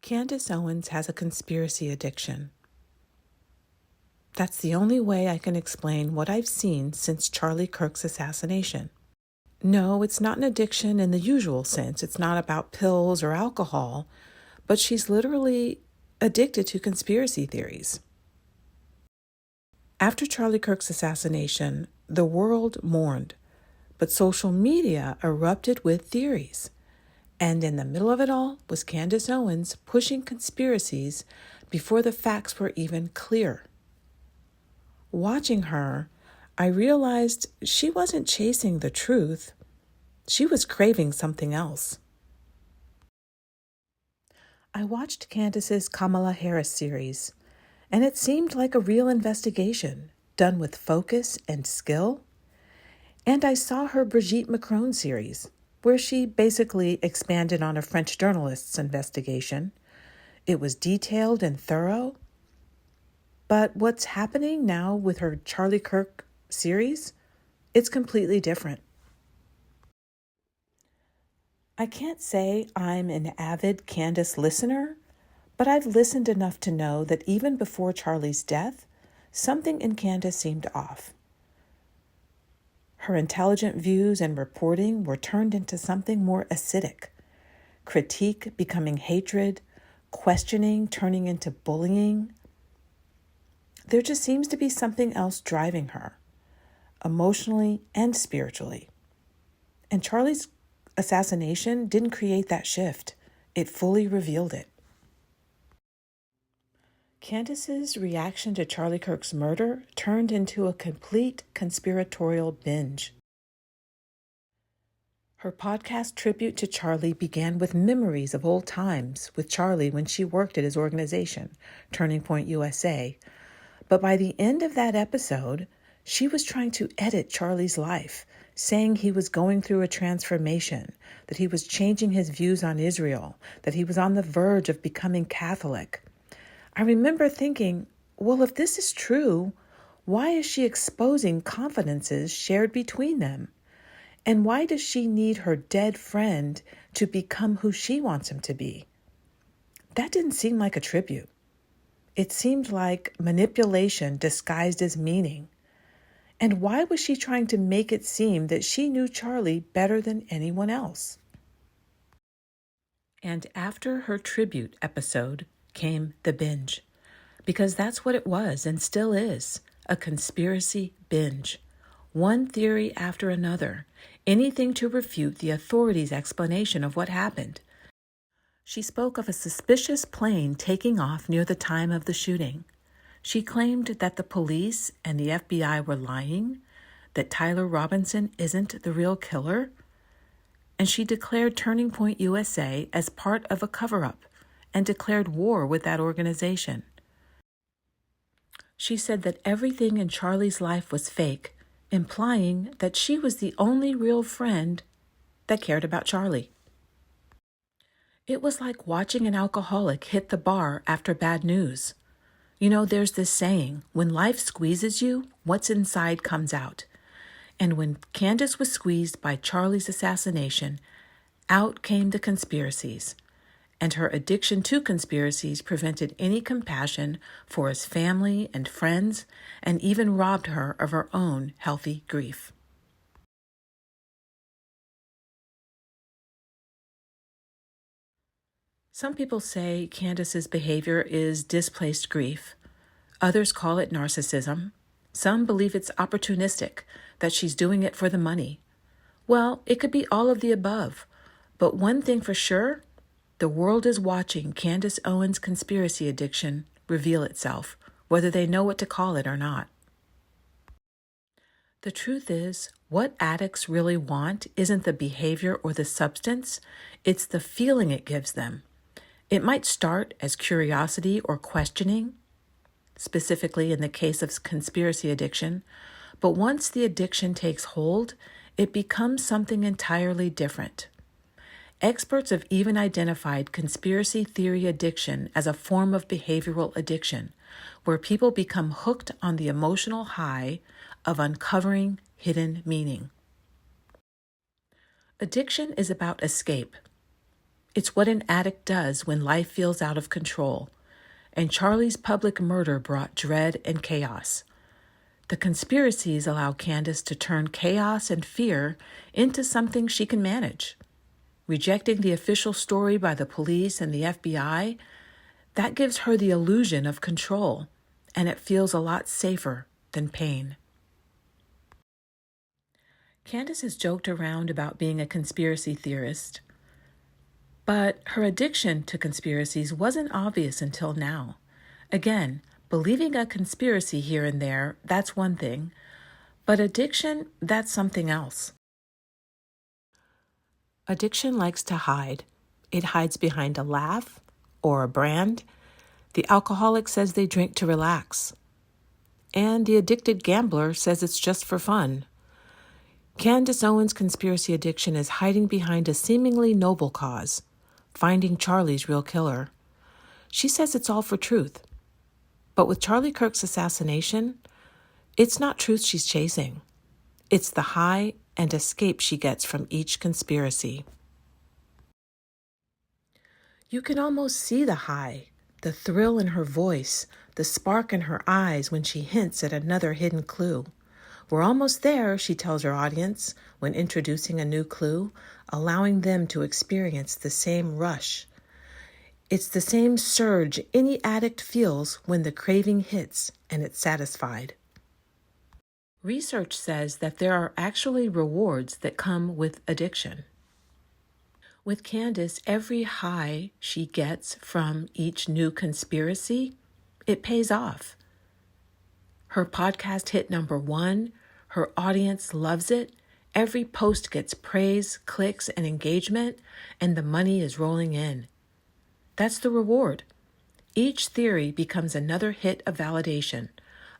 Candace Owens has a conspiracy addiction. That's the only way I can explain what I've seen since Charlie Kirk's assassination. No, it's not an addiction in the usual sense. It's not about pills or alcohol, but she's literally addicted to conspiracy theories. After Charlie Kirk's assassination, the world mourned, but social media erupted with theories. And in the middle of it all was Candace Owens pushing conspiracies before the facts were even clear. Watching her, I realized she wasn't chasing the truth. She was craving something else. I watched Candace's Kamala Harris series, and it seemed like a real investigation, done with focus and skill. And I saw her Brigitte Macron series, where she basically expanded on a French journalist's investigation. It was detailed and thorough. But what's happening now with her Charlie Kirk series, it's completely different. I can't say I'm an avid Candace listener, but I've listened enough to know that even before Charlie's death, something in Candace seemed off. Her intelligent views and reporting were turned into something more acidic, critique becoming hatred, questioning turning into bullying. There just seems to be something else driving her, emotionally and spiritually. And Charlie's assassination didn't create that shift. It fully revealed it. Candace's reaction to Charlie Kirk's murder turned into a complete conspiratorial binge. Her podcast tribute to Charlie began with memories of old times with Charlie when she worked at his organization, Turning Point USA. But by the end of that episode, she was trying to edit Charlie's life, saying he was going through a transformation, that he was changing his views on Israel, that he was on the verge of becoming Catholic. I remember thinking, well, if this is true, why is she exposing confidences shared between them? And why does she need her dead friend to become who she wants him to be? That didn't seem like a tribute. It seemed like manipulation disguised as meaning. And why was she trying to make it seem that she knew Charlie better than anyone else? And after her tribute episode came the binge, because that's what it was and still is, a conspiracy binge. One theory after another, anything to refute the authorities' explanation of what happened. She spoke of a suspicious plane taking off near the time of the shooting. She claimed that the police and the FBI were lying, that Tyler Robinson isn't the real killer, and she declared Turning Point USA as part of a cover-up and declared war with that organization. She said that everything in Charlie's life was fake, implying that she was the only real friend that cared about Charlie. It was like watching an alcoholic hit the bar after bad news. You know, there's this saying, when life squeezes you, what's inside comes out. And when Candace was squeezed by Charlie's assassination, out came the conspiracies. And her addiction to conspiracies prevented any compassion for his family and friends, and even robbed her of her own healthy grief. Some people say Candace's behavior is displaced grief. Others call it narcissism. Some believe it's opportunistic, that she's doing it for the money. Well, it could be all of the above. But one thing for sure, the world is watching Candace Owens' conspiracy addiction reveal itself, whether they know what to call it or not. The truth is, what addicts really want isn't the behavior or the substance, it's the feeling it gives them. It might start as curiosity or questioning, specifically in the case of conspiracy addiction, but once the addiction takes hold, it becomes something entirely different. Experts have even identified conspiracy theory addiction as a form of behavioral addiction, where people become hooked on the emotional high of uncovering hidden meaning. Addiction is about escape. It's what an addict does when life feels out of control. And Charlie's public murder brought dread and chaos. The conspiracies allow Candace to turn chaos and fear into something she can manage. Rejecting the official story by the police and the FBI, that gives her the illusion of control, and it feels a lot safer than pain. Candace has joked around about being a conspiracy theorist, but her addiction to conspiracies wasn't obvious until now. Again, believing a conspiracy here and there, that's one thing, but addiction, that's something else. Addiction likes to hide. It hides behind a laugh or a brand. The alcoholic says they drink to relax. And the addicted gambler says it's just for fun. Candace Owens' conspiracy addiction is hiding behind a seemingly noble cause, finding Charlie's real killer. She says it's all for truth. But with Charlie Kirk's assassination, it's not truth she's chasing. It's the high and escape she gets from each conspiracy. You can almost see the high, the thrill in her voice, the spark in her eyes when she hints at another hidden clue. We're almost there, she tells her audience when introducing a new clue, allowing them to experience the same rush. It's the same surge any addict feels when the craving hits and it's satisfied. Research says that there are actually rewards that come with addiction. With Candace, every high she gets from each new conspiracy, it pays off. Her podcast hit #1. Her audience loves it. Every post gets praise, clicks, and engagement, and the money is rolling in. That's the reward. Each theory becomes another hit of validation,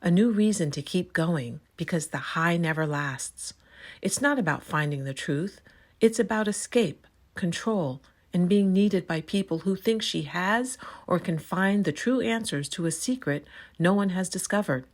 a new reason to keep going because the high never lasts. It's not about finding the truth. It's about escape, control, and being needed by people who think she has or can find the true answers to a secret no one has discovered.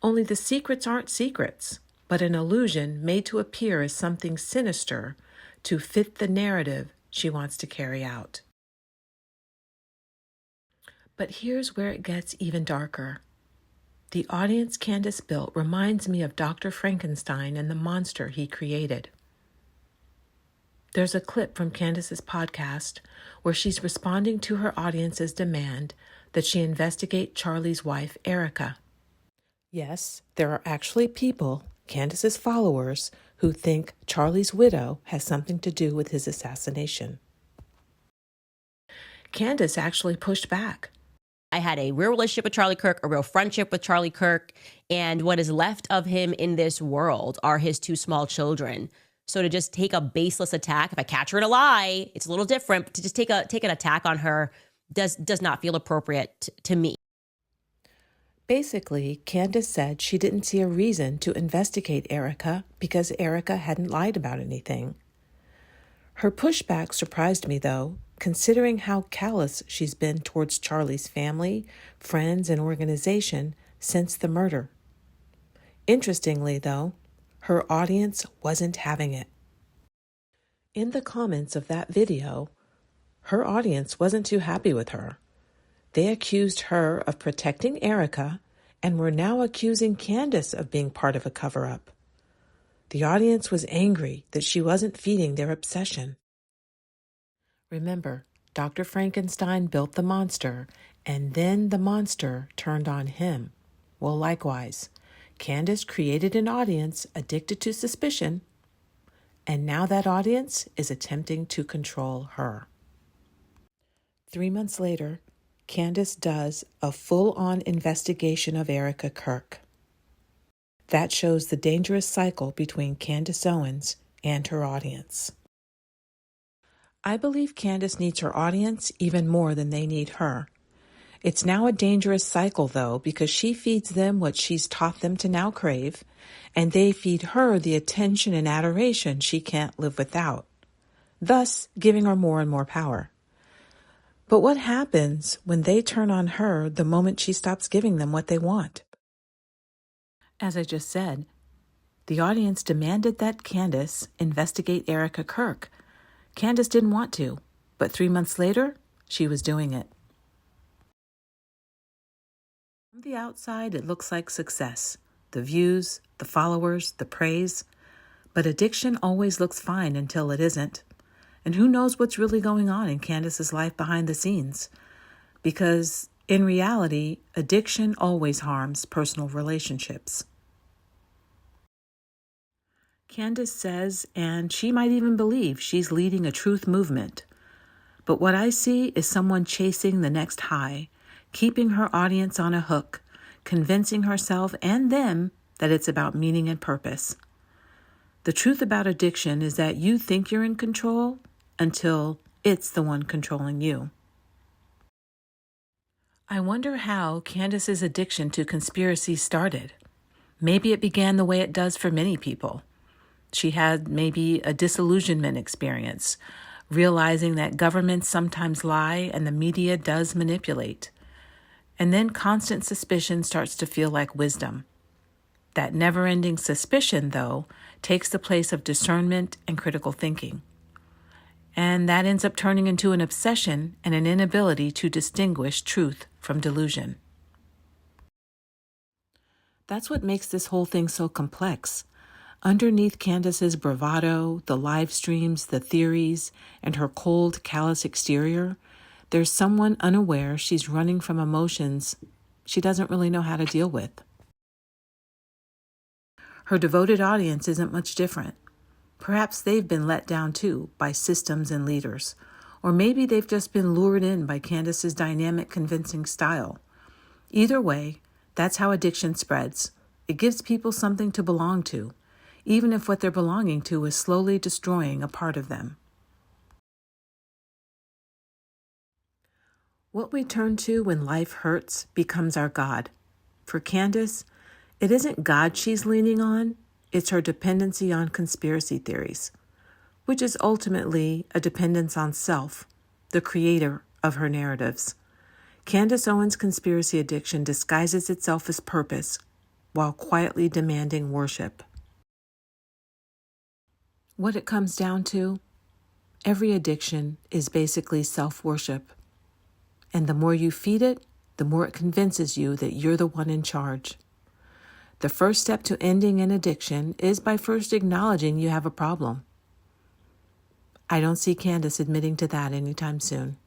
Only the secrets aren't secrets, but an illusion made to appear as something sinister to fit the narrative she wants to carry out. But here's where it gets even darker. The audience Candace built reminds me of Dr. Frankenstein and the monster he created. There's a clip from Candace's podcast where she's responding to her audience's demand that she investigate Charlie's wife, Erica. Yes, there are actually people, Candace's followers, who think Charlie's widow has something to do with his assassination. Candace actually pushed back. I had a real relationship with Charlie Kirk, a real friendship with Charlie Kirk, and what is left of him in this world are his 2 small children. So to just take a baseless attack, if I catch her in a lie, it's a little different, but to just take an attack on her does not feel appropriate to me. Basically, Candace said she didn't see a reason to investigate Erica because Erica hadn't lied about anything. Her pushback surprised me, though, considering how callous she's been towards Charlie's family, friends, and organization since the murder. Interestingly, though, her audience wasn't having it. In the comments of that video, her audience wasn't too happy with her. They accused her of protecting Erica and were now accusing Candace of being part of a cover-up. The audience was angry that she wasn't feeding their obsession. Remember, Dr. Frankenstein built the monster, and then the monster turned on him. Well, likewise, Candace created an audience addicted to suspicion, and now that audience is attempting to control her. 3 months later, Candace does a full-on investigation of Erica Kirk. That shows the dangerous cycle between Candace Owens and her audience. I believe Candace needs her audience even more than they need her. It's now a dangerous cycle, though, because she feeds them what she's taught them to now crave, and they feed her the attention and adoration she can't live without, thus giving her more and more power. But what happens when they turn on her the moment she stops giving them what they want? As I just said, the audience demanded that Candace investigate Erica Kirk. Candace didn't want to, But 3 months later, she was doing it. From the outside, it looks like success. The views, the followers, the praise. But addiction always looks fine until it isn't. And who knows what's really going on in Candace's life behind the scenes? Because in reality, addiction always harms personal relationships. Candace says, and she might even believe, she's leading a truth movement. But what I see is someone chasing the next high, keeping her audience on a hook, convincing herself and them that it's about meaning and purpose. The truth about addiction is that you think you're in control until it's the one controlling you. I wonder how Candace's addiction to conspiracy started. Maybe it began the way it does for many people. She had maybe a disillusionment experience, realizing that governments sometimes lie and the media does manipulate. And then constant suspicion starts to feel like wisdom. That never-ending suspicion, though, takes the place of discernment and critical thinking. And that ends up turning into an obsession and an inability to distinguish truth from delusion. That's what makes this whole thing so complex. Underneath Candace's bravado, the live streams, the theories, and her cold, callous exterior, there's someone unaware she's running from emotions she doesn't really know how to deal with. Her devoted audience isn't much different. Perhaps they've been let down too by systems and leaders, or maybe they've just been lured in by Candace's dynamic, convincing style. Either way, that's how addiction spreads. It gives people something to belong to, even if what they're belonging to is slowly destroying a part of them. What we turn to when life hurts becomes our God. For Candace, it isn't God she's leaning on, it's her dependency on conspiracy theories, which is ultimately a dependence on self, the creator of her narratives. Candace Owens' conspiracy addiction disguises itself as purpose while quietly demanding worship. What it comes down to, every addiction is basically self-worship. And the more you feed it, the more it convinces you that you're the one in charge. The first step to ending an addiction is by first acknowledging you have a problem. I don't see Candace admitting to that anytime soon.